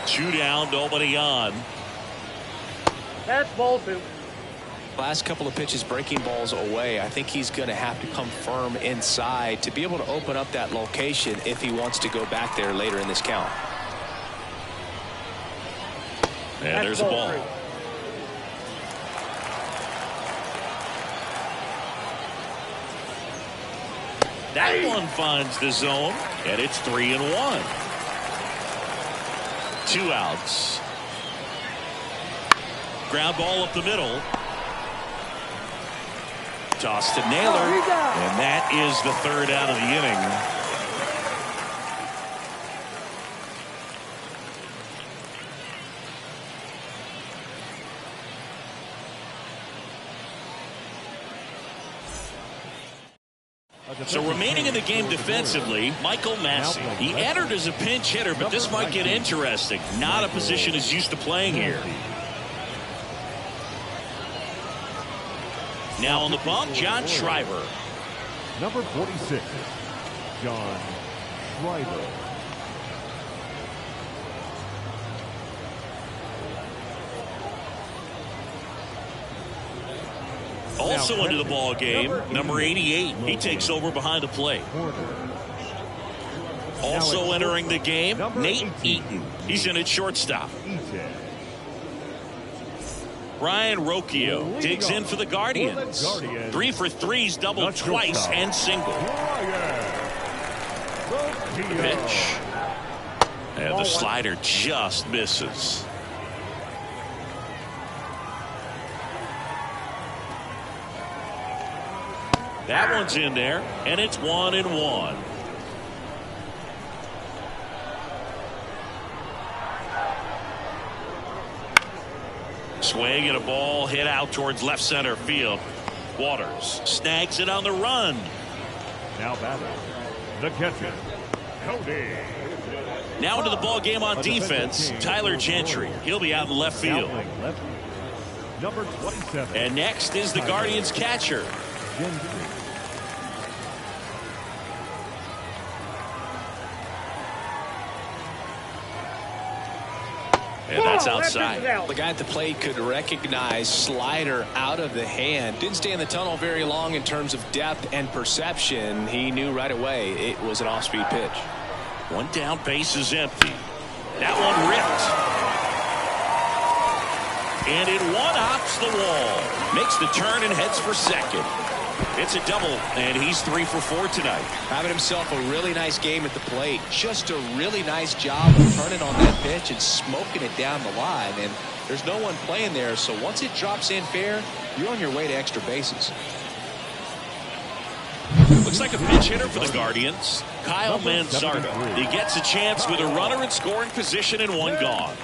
Two down, nobody on. That's ball 2. Last couple of pitches breaking balls away. I think he's going to have to come firm inside to be able to open up that location if he wants to go back there later in this count. And there's a ball. 3. That one finds the zone, and it's 3-1. 2 outs. Ground ball up the middle. Toss to Naylor, and that is the 3rd out of the inning. So remaining in the game defensively, Michael Massey. He entered as a pinch hitter, but this might get interesting. Not a position he's used to playing here. Now on the bump, John Schreiber. Number 46, John Schreiber. Also into the ball game, number 88. He takes over behind the plate. Also entering the game, Nate Eaton. He's in at shortstop. Ryan Rocchio digs in for the Guardians. 3 for 3's doubled twice and single. The pitch. And the slider just misses. That one's in there, and it's 1-1. Swing and a ball hit out towards left center field. Waters snags it on the run. Now batting, the catcher, Cody. Now into the ball game on defense, Tyler Gentry. He'll be out in left field. Number 27. And next is the Guardians catcher. And that's outside. The guy at the plate could recognize slider out of the hand. Didn't stay in the tunnel very long in terms of depth and perception. He knew right away it was an off-speed pitch. 1 down, base is empty. That one ripped. And it one-hops the wall. Makes the turn and heads for second. It's a double, and he's 3 for 4 tonight. Having himself a really nice game at the plate. Just a really nice job of turning on that pitch and smoking it down the line. And there's no one playing there, so once it drops in fair, you're on your way to extra bases. Looks like a pinch hitter for the Guardians, Kyle Mansardo. He gets a chance with a runner in scoring position and 1 gone.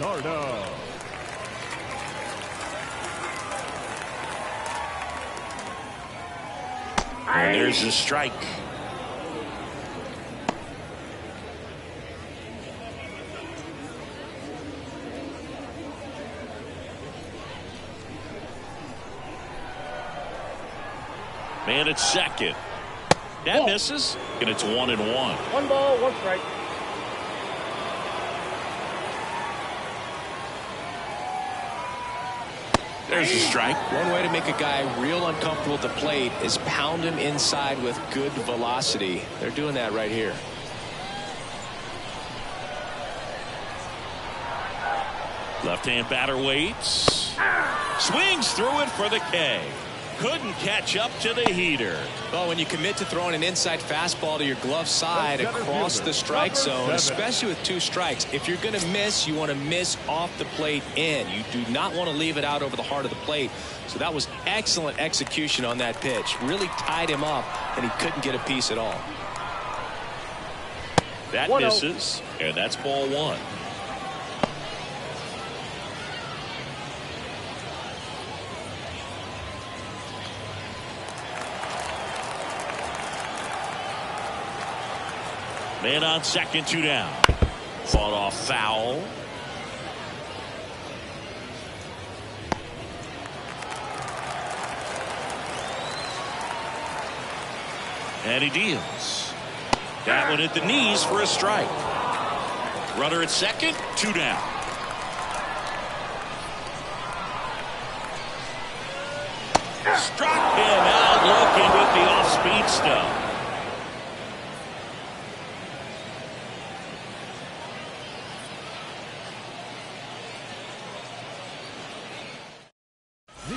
And there's a strike. Man at second. That misses, and it's 1-1. 1 ball, 1 strike. There's a strike. One way to make a guy real uncomfortable at the plate is pound him inside with good velocity. They're doing that right here. Left-hand batter waits. Swings through it for the K. Couldn't catch up to the heater. Well, when you commit to throwing an inside fastball to your glove side across the strike zone, especially with 2 strikes, if you're going to miss, you want to miss off the plate in. You do not want to leave it out over the heart of the plate. So that was excellent execution on that pitch. Really tied him up, and he couldn't get a piece at all. That misses, and that's ball 1. Man on second, 2 down. Fought off foul. And he deals. That one at the knees for a strike. Runner at second, 2 down. Struck him out looking with the off-speed stuff.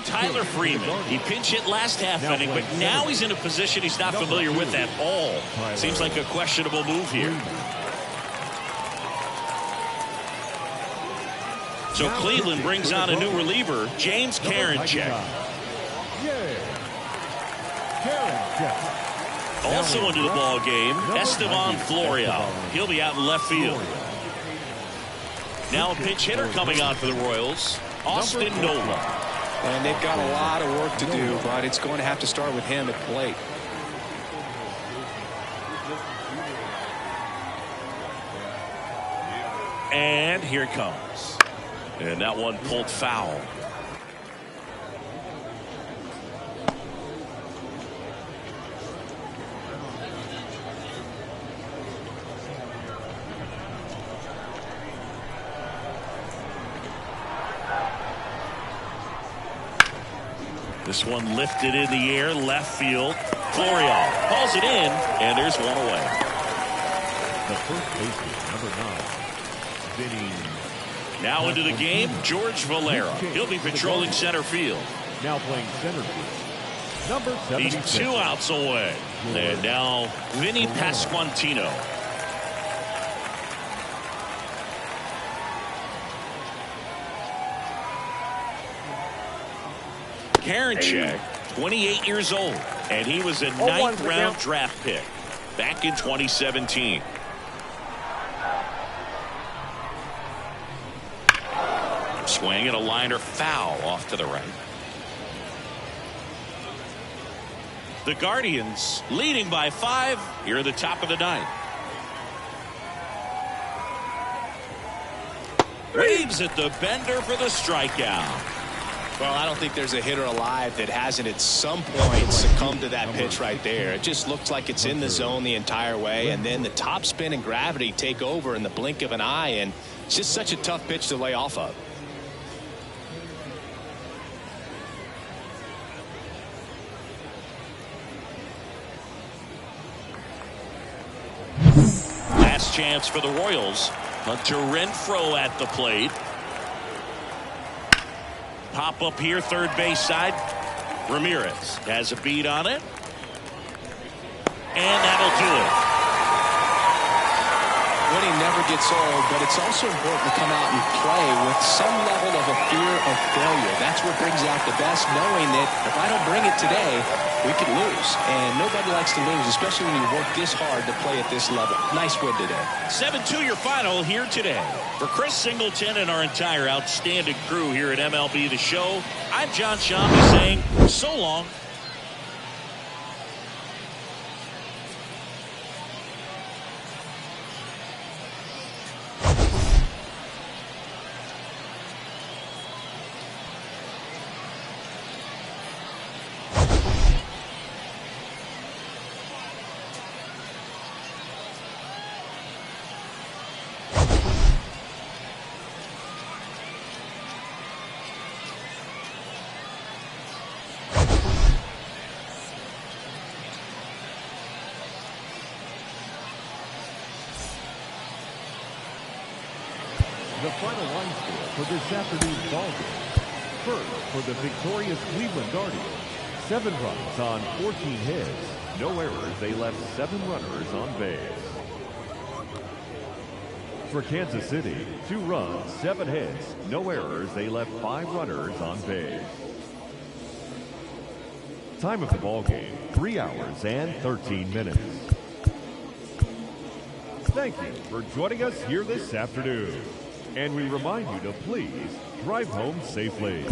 Tyler Freeman, he pinch hit last half inning, but now he's in a position he's not familiar with at all. Seems like a questionable move here. So Cleveland brings on a new reliever, James Karinchak. Also into the ball game, Esteban Florial. He'll be out in left field. Now a pinch hitter coming on for the Royals, Austin Nola. And they've got a lot of work to do, but it's going to have to start with him at plate. And here it comes. And that one pulled foul. This one lifted in the air, left field. Florial calls it in, and there's one away. The first baseman, number 9, Vinny. Now into the game, George Valera. He'll be patrolling center field. Now playing center field, number 76. He's 2 outs away. And now Vinny Pasquantino. Karinchak, 28 years old, and he was a 9th round draft pick back in 2017. Swing and a liner foul off to the right. The Guardians leading by 5 here at the top of the 9th. Waves at the bender for the strikeout. Well, I don't think there's a hitter alive that hasn't at some point succumbed to that pitch right there. It just looks like it's in the zone the entire way, and then the top spin and gravity take over in the blink of an eye, and it's just such a tough pitch to lay off of. Last chance for the Royals. Hunter Renfroe at the plate. Pop up here, third base side. Ramirez has a beat on it. And that'll do it. Winning never gets old, but it's also important to come out and play with some level of a fear of failure. That's what brings out the best, knowing that if I don't bring it today, we could lose. And nobody likes to lose, especially when you work this hard to play at this level. Nice win today. 7-2 your final here today. For Chris Singleton and our entire outstanding crew here at MLB The Show, I'm John Shambi saying so long. the final line score for this afternoon's ball game. First, for the victorious Cleveland Guardians, 7 runs on 14 hits. No errors, they left 7 runners on base. For Kansas City, 2 runs, 7 hits, no errors, they left 5 runners on base. Time of the ball game, 3 hours and 13 minutes. Thank you for joining us here this afternoon. And we remind you to please drive home safely.